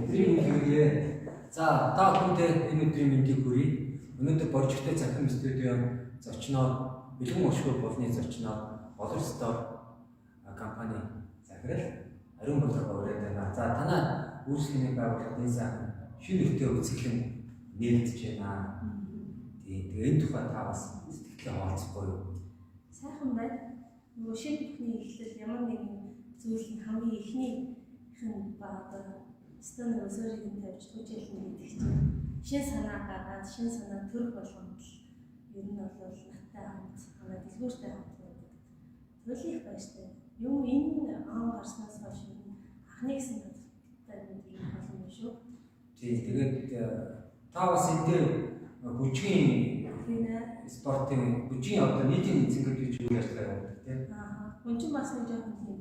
Өдрийн мэндийг за та бүхэнд энэ өдрийн мэндийг хүргэе. Өнөөдөр боржигтой цахим студио зочноор бэлэн өшгөө болны зочноор Болор Стор компани захирал Ариун Болор ураад байна. За танай үйлчлэгийг байгуулахад энэ сайхан шинэ нөхцөл үзэсгэлэн нээлтж байна. Тэгээ энэ тухай та бас сэтгэлээ хуваалцахгүй юу? Сайхан байна. Нөгөө шинэ бүхний эхлэл ямар нэгэн зүйл нь хамгийн эхний хэн ба одоо стон өсөрийг тавьж хүчээлэн гэдэг чинь шин санаа гаргаад шин санаа төрөх болгонд ер нь бол наттай хамт манай дэлгүүртэй хамт байдаг. Төлөх байштай. Юм энэ аав гарснаас хойш анхны гэсэн надтай нэг болсон юм шүү. Тэгээд та бас энэ дээр бүжгийн спортын бүжгийн одоо нийтийн эзэмшил гэж юу ярьж байгаа юм тийм. Хүн бас нэг жоохон тийм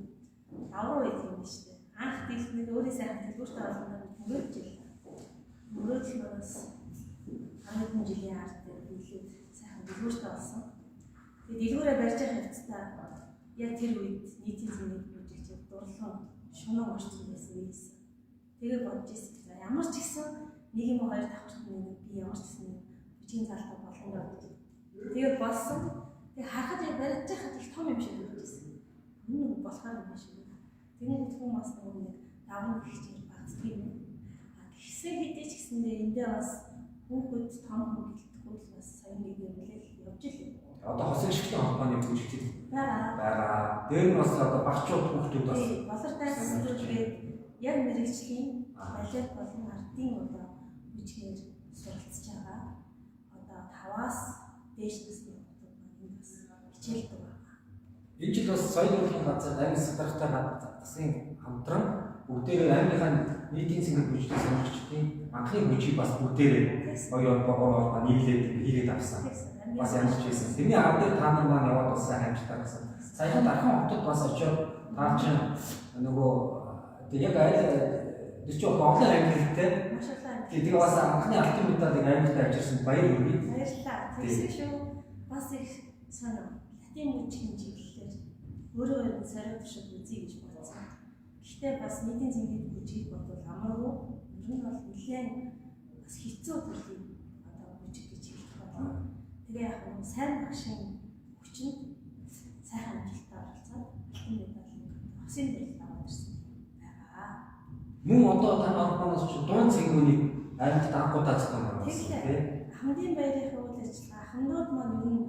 давуу байт юм шүү дээ. Анх дэлгүүр өөрийн сайхан дэлгүүртэй болгоно мөрөөдөл бас 10 жилийн ард билүүд сайхан дэлгүүртэй болсон. Тэгээд дэлгүүрээ барьж байгаа хэвцээ яг тэр үед нийтийн зэнийг бүжигч дурлал шунаа орсон байсан юм. Тэгээд бодож ирсэн. Ямар ч гэсэн нэг юм хоёр давхарт нэг би ямар ч гэсэн бүжгийн залтаа болгоно гэж. Тэгээд болсон. Тэгээд харахад яг барьж байхад их том юм шиг байна. Энэ болохоор юм шиг. Тэгээд хүн бас нэг даван гихчээр багцдаг юм. Тэгсэн хэдий ч гэсэндээ эндээ бас хүүхэд том хүн гэлтэхгүй бас сайн нэг юм л явж илээ. Одоо хосын шигтэй холбооны бүжигчид байгаа. Дээр нь бас одоо багчууд хүүхдүүд бас болортай зүйлгээд яг мэрэгжлийн балет болон ардын одоо бүжгээр суралцж байгаа. Одоо 5-аас дээш насны хүүхдүүд бас хичээлдэг байна. Энэ жил бас соёлын урлагийн газар аймаг садархтай гадсан хамтран бүгдээрээ аймгийн нийтийн цэнгэл бүжгийн сонирхчдын анхны бүжгийг бас бүгдээрээ оёо богоор нийлээд хийгээд авсан. Бас ямарч байсан. Тэрний ард дээр та нар маань яваад бас хамтдаа гэсэн. Саяхан дархан хотод бас очиод таа чинь нөгөө яг айл тэр чинь оглон аймагтай. Тэгээ бас анхны алтан медалийг аймагт авчирсан баяр хүргэе. Баярлалаа. Тэгсэн шүү. Бас их санаа. Латин бүжгийн чиглэлээр өөрөө сарай туршид үзье гэж бодсон. Гэхдээ бас нийтийн цэнгэл бүжгийг бодвол амаргүй. Ер нь бол нэлээд бас хэцүү төрлийн одоо бүжиг гэж хэлэх байна. Тэгээ яг нь сайн багшийн хүчинд сайхан амжилттай оролцоод алтан медаль хосын дэрлэл аваад ирсэн байгаа. Мөн одоо та нарт ч дуун цэнгүүнийг аймагт анхудаа зохион байгуулсан тийм. Хамгийн баярын үйл ажиллагаа хамнууд маань ер нь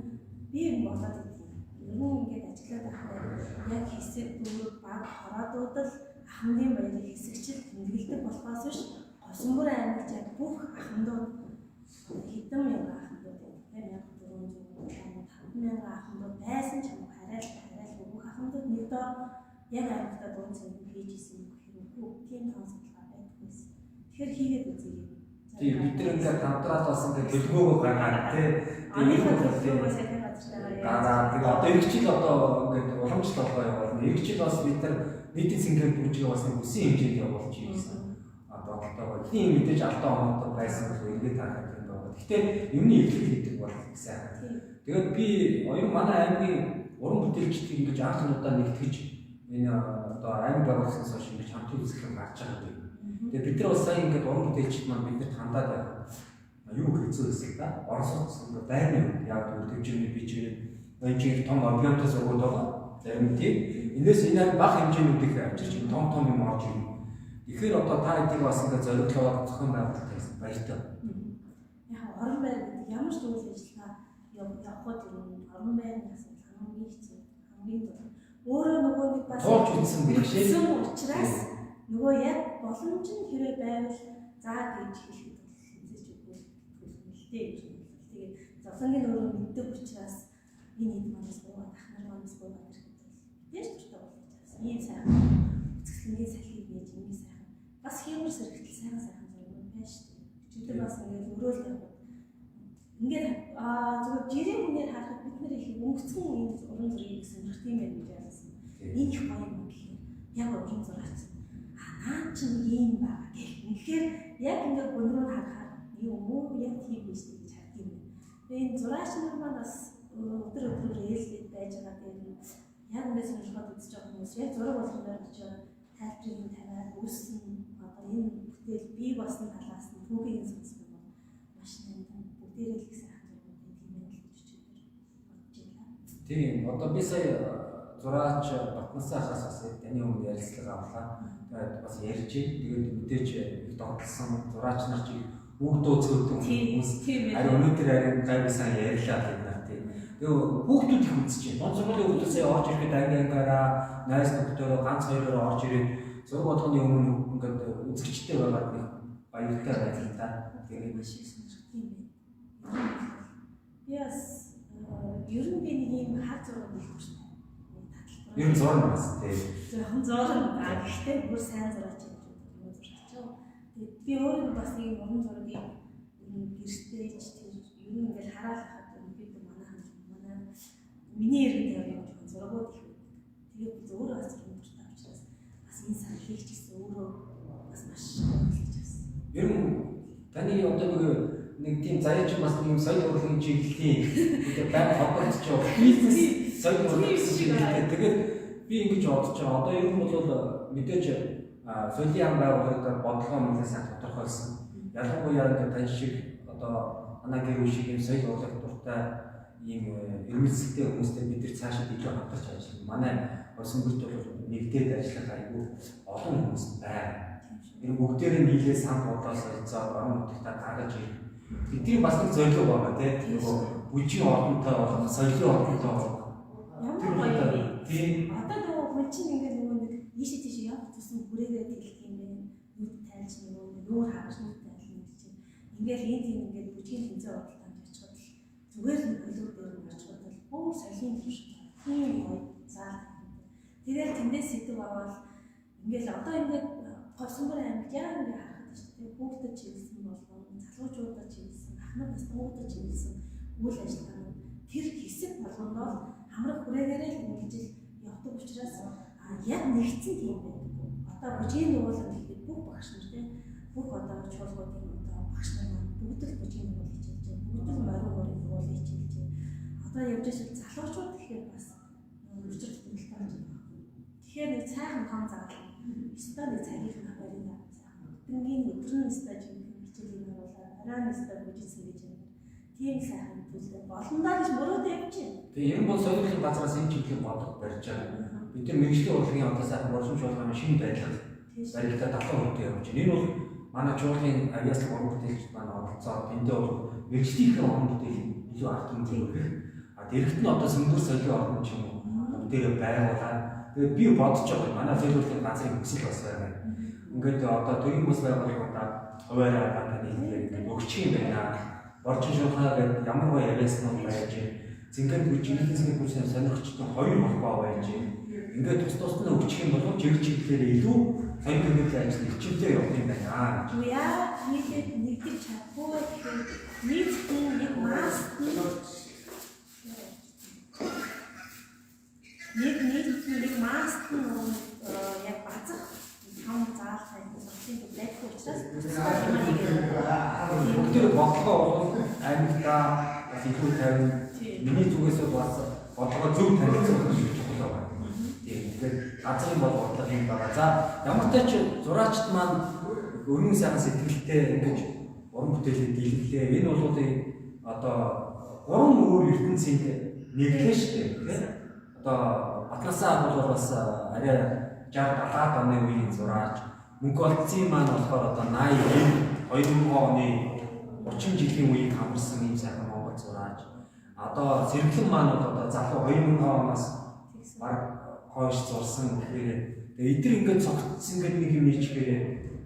бий юм болоод идэв. Ер нь ингээд ажиглаад байхад яг хэсэг дөрөв баг хороодууд л ахмадын баярын хэсэгчд тэмдэглэдэг болохоос биш Госомбөр аймагт яг бүх ахмадууд хэдэн мянган ахмадууд яг 400 ахмадууд байсан ч юм хараал бүх ахмадууд нэг доор яг аймагтаа дуун цэнгэл хийж исэн хэрэг тийм тооцоолол байдаггүйсэн. Тэгэхээр хийгээд үзье. Тийм бид нар ингээд хамтраад бас ингээд төлгөөгөө гаргаад тий. Аныхаа төлгөөгөө сайхан газартаа гараад тэгээ одоо эх жил одоо ингээд уламжлал болгоо явуулна. Эх жил бас бид нар нийтийн цэнгэл бүжгийг бас хүссэн хэмжээнд явуулж ирсэн. Бодлоо. Эхний мэдээж алдаа оноо байсан гэж эргээд харах юм байна. Гэхдээ юмны эхлэл хийдэг бол сайн. Тэгээд би оюун манай аймгийн уран бүтээлчдийг ингэж анх удаа нэгтгэж энэ одоо аймаг байгуулснаас хойш ингэж хамтын үзэсгэлэн гарч байгаа юм. Тэгээд бид нар бас сайн ингэж уран бүтээлчд маань бидэрт хандаад байгаа. Юу хэцүү хэсэг та? Оросоос ингэ байна юм. Яг төвчмөний бичгээр энэ том объемтай сургууль байгаа. Зарим тийм. Энэс энэ бага хэмжээнүүдийг авчирч том юм орж ирнэ. Тэгэхээр одоо та эдийг бас ингэ зориглоод зохион байгуулалт хийсэн баяртай. Яг орон байр гэдэг ямар ч үйл ажиллагаа явахад юм орон байрны асуудал хамгийн хэцүү хамгийн том. Өөрөө нөгөө нэг бас туулж үзсэн бишээ. Учраас нөгөө яг боломж нь хэрэг байвал заа гэж хэлэхэд хэзээ ч үгүй төлөвлөлттэй гэж байна. Тэгээд зовлонгийн өөрөө мэддэг учраас энэ хэд манаас буугаад ахнаар манаас буугаад ирэхэд мэдээж туртаа болж байгаа. Ийм сайхан үзэсгэлэнгийн салхийг нээж ийм сайхан бас хэмэр сэрэгтэл сайхан зураг байна шүү дээ. Өчигдөр бас ингээд өрөөл тавьдаг. Ингээд зүгээр жирийн хүнээр харахад бид нэр их өнгөцгөн ийм уран зургийг сонирхт юм байна гэж яасан. Энэ их гоё юм гэхээр яг уран зураач. Наа чи ийм байгаа гэх. Үнэхээр яг ингээд гүнрүү харахаар юм уу яг тийм биш гэж хардсан юм. Тэгээ энэ зураач нар маань бас өдөр ээлжлээд байж байгаа дээр яг ингээд сонирхоод үзэж байгаа хүмүүс яг зураг болгоноор очиж тайлбарыг тавиад үүссэн одоо энэ бүтээл одоо би сая зураач Батнасаа хасаас таны өмнө ярилцлага авлаа. Тэгээд бас ярьж тэгээд мэдээж их догтлсон зураач нар чи хүүхдөө цөөдөг хүмүүс ари өнөөдөр ари гайвсан ярьлаа гэдэг нар тийм. Тэгээд хүүхдүүд их үзэж байна. Дунд сургуулийн хүүхдүүд сая орж ирэхэд ангиангаараа найз нөхдөөрөө ганц хоёроор орж ирээд зураг бодгоны өмнө ингээд үзэгчтэй байгаад нэг баяртай байдаг та. Тэгээд маш их сонирхдаг юм байна. Яс ер нь би нэг юм хаа зураг хийх шүү дээ. Ер нь зураг бас тийм. Зөвхөн зураг аа гэхдээ бүр сайн зураач юм зураач. Тэгээд би өөрөө бас нэг уран зургийг гэртээ ч тийм ер нь ингээд хараалахад бид манай миний иргэн тавьж байгаа зурагууд их. Тэгээд би өөрөө бас зураг тавьчихсан учраас бас энэ сан хийх гэсэн өөрөө бас маш хөдөлж байсан. Ер нь таны одоо нэг тийм заяач бас тийм соёл урлагийн чиглэлийн тэгээд байнга холбогдож байгаа бизнес соёл урлагийн чиглэлтэй. Тэгээд би ингэж бодож байгаа. Одоо ер нь бол мэдээж соёлын ам байгууллагад бодлого мөн сайн тодорхойлсон. Ялангуяа ингээд тань шиг одоо манай гэр бүл шиг юм соёл урлаг дуртай ийм эрмэлзэлтэй хүмүүстэй бид нар цаашаа илүү хамтарч ажиллах. Манай Оросмөрт бол нэгдээд ажиллах айгүй олон хүмүүс байна. Энэ бүгдээрээ нийлээ сан бодлоос олцоод орон нутгатаа гаргаж ирэх. Бидний бас нэг зорилго байгаа тийм нөгөө бүжийн ордонтой болох, соёлын ордонтой болох. Ямар гоё юм. Одоо нөгөө бүжийн ингээд нөгөө нэг ийшээ тийшээ явах тусан хүрээгээ дэлгэх юм байна. Нүд тайлж нөгөө нүүр хагас нүд тайлж юм чинь. Ингээд энэ тийм ингээд бүжийн тэмцээн ордонд очиход л зүгээр л хөлөг дээр нь очиход л бүр соёлын төвш тийм гоё заа. Тэгээд тэндээс сэтгэв аваад ингээд одоо ингээд Хосмор аймагт яг ингэ харахад шүү дээ. Хүүхдэд чиглэсэн болгоно, залуучуудад чиглэсэн, ахмад настуудад чиглэсэн үйл ажиллагаа тэр хэсэг болгондоо хамрах хүрээгээрээ л ингэж явдаг учраас яг нэгдсэн тийм байдаг. Одоо бүжгийн нуулаа гэхэд бүх багш нар тийм бүх одоо чуулгуудын одоо багш нар бүгд л бүжгийн нуул хичээлж байна. Бүгд л морин нуул хичээлж байна. Одоо явж байгаа залуучууд гэхээр бас өчигдөр тэмдэглэж байгаа. Тэгэхээр нэг цайхан том заалаа стадыг цагийг харина. Тэнгийн өдрийн стадыг хичээлийг харуулаад арааны стад бүжигсэн гэж байна. Тийм сайхан төлөв болондоо гэж мөрөөд явж байна. Тэгээ энэ бол соёлын газраас энэ чиглэлийн бодлого барьж байгаа. Бид нар мэргэжлийн урлагийн одоо сайхан борлуулж байгаа шинэ байдлаар баригдаад давтан хүртээ явж байна. Энэ бол манай чуулгын авиаслаг уран бүтээлч манай оролцоод эндээ бол мэргэжлийн уран бүтээл илүү ард түмэн өгөх. Дэрэгт нь одоо сүмбэр соёлын орон ч юм уу дээрээ байгуулаад тэгээд би бодож байгаа манай зөвлөлийн газрын хөсөл бас байна. Ингээд одоо төрийн бас байгууллагуудаа хуваараа таны хэлээр өгч юм байна. Орчин шуурхаа гэдэг ямар гоё явсан нь байж зингээр бүжиглэн зингээр бүжиглэн сонирхчдын хоёр холбоо байж ингээд тус нь өгч юм бол чиглэлээр илүү сайн хэмжээний ажил хичээлээ явах юм байна. Яа нийтэд нэгдэж чадахгүй тэгэхээр нийтдээ нэг мас нэг маст яг базах том заалтай зургийн байдаг учраас бүгд бодлого бол амьдаа илүү тавин миний зүгээс бас бодлого зөв танилцуулах гэж чухал байна. Тэгэхээр газрын бол бодлого юм байна. За ямар ч тач зураачд маань өргөн сайхан сэтгэлтэй ингэж уран бүтээлээ дийлгэлээ. Энэ бол одоо гурван өөр ертөнцийн нэглээ шүү дээ. Одоо Батнасаа бол бас арай 60-70 оны үеийн зураач. Мөнх олцсон маань болохоор одоо 80 2000 оны 30 жилийн үеийг хамарсан юм сайхан монгол зураач. Одоо Сэргэлэн маань одоо залуу 2000 оноос баг хойш зурсан. Тэгэхээр эдгээр ингээд цогцсон гэдэг нэг юм ичгээр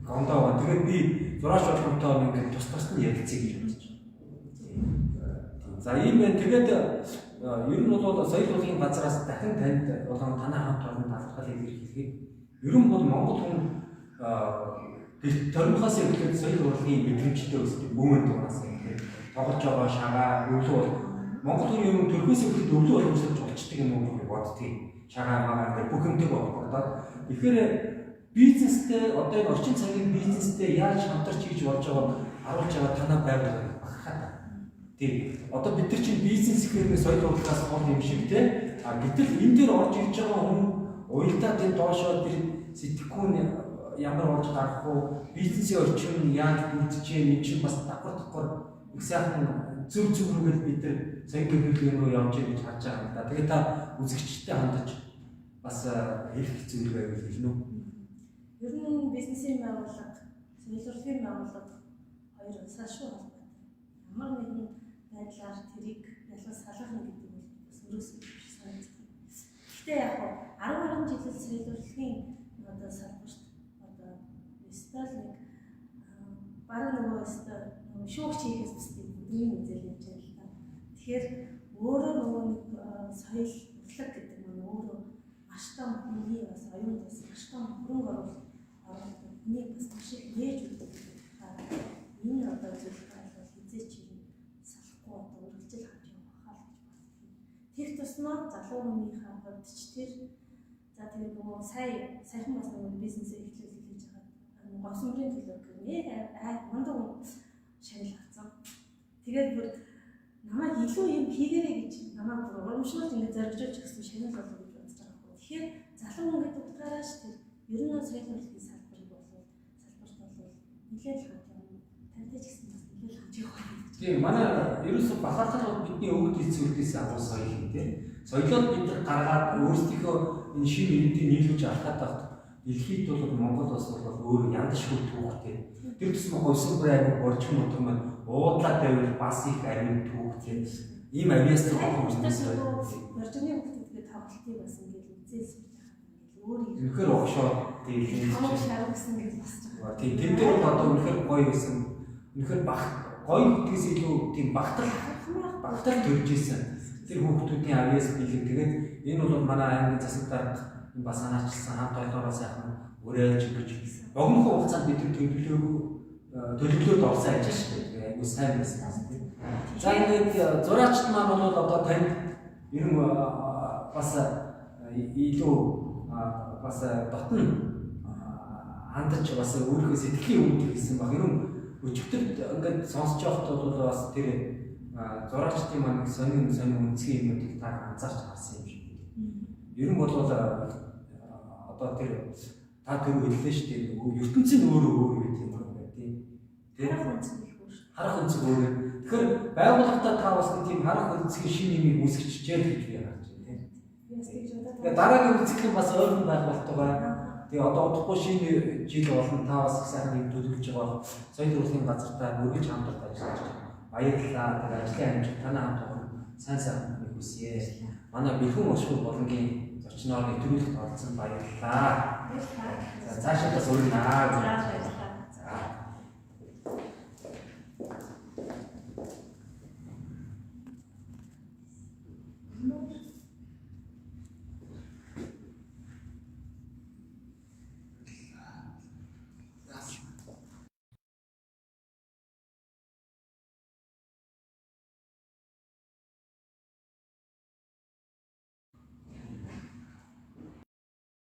гондоо байна. Тэгээд би зураач болгонтой ингээд тус нь ярилцъя гэж бодож байна. За ийм байна. Тэгээд ер нь бол соёл урлагийн газраас дахин танд болон танай хамт олон талархал илэрхийлэхэд ер нь бол Монгол хүн төрөнхөөс эхлээд соёл урлагийн мэдрэмжтэй өсдөг бүүмэн дугаас эхлээд тоглож байгаа шагаа өвлөө бол Монгол хүн ер нь төрхөөс эхлээд өвлөө боловсруулж болчдөг юм уу гэж боддгийг шагаа магаа гэдэг бүх юмтэй бодоод тэгэхээр бизнестэй одоо энэ орчин цагийн бизнестэй яаж хамтарч хийж болж байгааг харуулж байгаа танай байгууллага багахад одоо бид нар чинь бизнес гэхэрэг соёл урлагаас гол юм шиг те. Гэтэл энэ дээр орж ирж байгаа хүн уялдаа тэр доошоо тэр сэтгэхүүн ямар болж гарах вэ? Бизнесийн орчин яаж бүрдэж чинь энэ чинь бас давхар их сайхан зөв рүүгээ бид нар соёлын хөдөлгөөн рүү явж байгаа гэж харж байгаа юм да. Тэгээд та үзэгчтэй хандаж бас хэлэх зүйл байвал хэлнэ үү? Ер нь бизнесийн байгууллага, соёл урлагийн байгууллага хоёр салшгүй холбоотой. Ямар нэгэн байдлаар тэрийг ялгаж салгах нь гэдэг бол бас өрөөсөө биш санагддаг. Гэхдээ яг 10 жилийн соёл урлагийн одоо салбарт одоо стол нэг баруун нөгөө стол шүүгч хийхээс бусдын бүдгийн үзэл явж байгаа л та. Тэгэхээр өөрөө нөгөө нэг соёл урлаг гэдэг нь өөрөө маш том хүний бас оюун бас маш том хөрөнгө оруулалт энийг бас маш их нээж өгдөг. Энэ одоо зүйл бол хизээч юм салахгүй одоо үргэлжил хавж явах хаа л гэж бодсон. Тэр тусмаа залуу хүмүүнийхээ хувьд ч тэр за тэр нөгөө саяхан бас нөгөө бизнесээ эхлүүлэх гэж байгаа госмрын төлөө гэх мундаг шагнал авсан. Тэгээд бүр намайг илүү юм хийгэрэй гэж намайг бүр урамшуулж ингэ зоригжуулж гэсэн шагнал болов гэж бодож байгаа юм. Тэгэхээр залуу хүн гэдэг утгаараа ч тэр ер нь соёл урлагийн салбарыг болов салбарт бол нэлээд хавж явна. Тантай ч гэсэн бас нэлээд хавж явах. Тийм манай ерөөсө бахархал бидний өвөг эцгүүдээс агуу соёл юм тийм. Соёлоо бид нар гаргаад өөрсдийнхөө энэ шин иргэдийг нийлүүлж авахад багт дэлхийд бол Монгол улс бол өөр яндашгүй түүхтэй. Тэр тусмаа говьсон бүр аймаг борчхон нутаг маань уудлаа байвал бас их аймаг түүхтэй. Ийм авиас түүх хүмүүс Боржны хүмүүстэй тоглолтыг бас ингээд үзээс өөр үнэхээр огшоо тийм хамаг шарав гэсэн гэж басж байгаа. Тийм тэр дээр бол одоо үнэхээр гоё байсан. Үнэхээр гоё гэдгээс илүү тийм багтал төрж исэн. Тэр хүмүүсийн авиас бэлэг тэгээд энэ бол манай аймгийн засаг дарга бас санаачилсан хамт олоороо сайхан өрөөлж гэж богино хугацаанд бид төлөвлөлөөд орсон ажил шүү дээ. Айгуу сайн байсан тийм. За ингээд зураачд маань бол одоо танд ер нь бас илүү бас дотн хандаж бас өөрийнхөө сэтгэлийн өвд хийсэн баг. Ер нь өчигдөр ингээд сонсож явахдаа бол бас тэр зураачдын маань сонин үнцгийн юмнуудыг та анзаарч харсан юм шиг. Ер нь бол одоо тэр та тэр хэллээ шүү дээ. ертөнцийн өөр гэдэг юм байна тийм. Харах өнцөг өөр. Тэгэхээр байгууллагатаа та бас нэг тийм харах өнцгийн шин юмыг үүсгэчихжээ л гэж би харж байна тийм. Тэгээд дараагийн үзэсгэлэн бас өөр байх болтугай. Тэгээ одоо удахгүй шинэ жил болно та бас их сайхан юм төлөвлөж байгаа. Соёл урлагийн газартаа үргэлж хамтарч ажиллаж байна. Баярлалаа. Тэгээд ажлын амжилт танаа хамт сайн сайхан хүсье. Манай бэлхэн ушгүй болонгийн зочноор нэвтрүүлэгт оролцсон баярлалаа. За цаашаа бас өрнөө. За.